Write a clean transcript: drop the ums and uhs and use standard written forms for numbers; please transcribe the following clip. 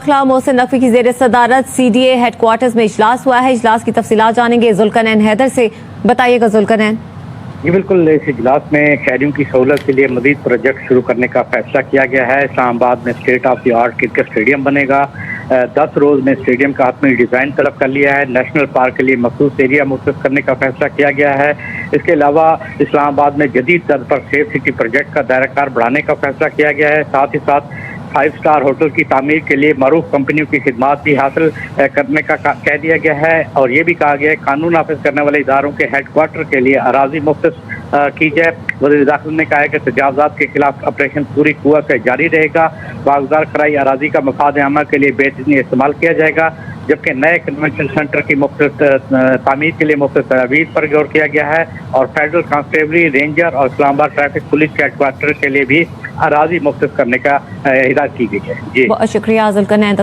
داخلہ محسن نقوی کی زیر صدارت CDA ہیڈ کوارٹرز میں اجلاس ہوا ہے. اجلاس کی تفصیلات جانیں گے ذوالقرنین حیدر سے. بتائیے گا ذوالقرنین. جی بالکل، اس اجلاس میں شہریوں کی سہولت کے لیے مزید پروجیکٹ شروع کرنے کا فیصلہ کیا گیا ہے. اسلام آباد میں state of the art cricket stadium بنے گا. 10 روز میں اسٹیڈیم کا حتمی ڈیزائن طلب کر لیا ہے. نیشنل پارک کے لیے مخصوص ایریا مختص کرنے کا فیصلہ کیا گیا ہے. اس کے علاوہ اسلام آباد میں جدید طرز پر سیف سٹی پروجیکٹ کا دائرہ کار بڑھانے کا فیصلہ کیا گیا ہے. ساتھ ہی ساتھ 5 اسٹار ہوٹل کی تعمیر کے لیے معروف کمپنیوں کی خدمات بھی حاصل کرنے کا کہہ دیا گیا ہے. اور یہ بھی کہا گیا ہے قانون نافذ کرنے والے اداروں کے ہیڈ کوارٹر کے لیے اراضی مختص کی جائے. وزیر داخلہ نے کہا ہے کہ تجاوزات کے خلاف آپریشن پوری قوت سے جاری رہے گا. باغدار کرائی اراضی کا مفاد عامہ کے لیے بے دخلی استعمال کیا جائے گا، جبکہ نئے کنونشن سینٹر کی مختص تعمیر کے لیے مختص تجاویز پر غور کیا گیا ہے. اور فیڈرل کانسٹیبلری، رینجر اور اسلام آباد ٹریفک پولیس کے ہیڈ کوارٹر کے لیے بھی اراضی مختص کرنے کا ہدایت کی گئی ہے. جی بہت شکریہ ذوالقرنین.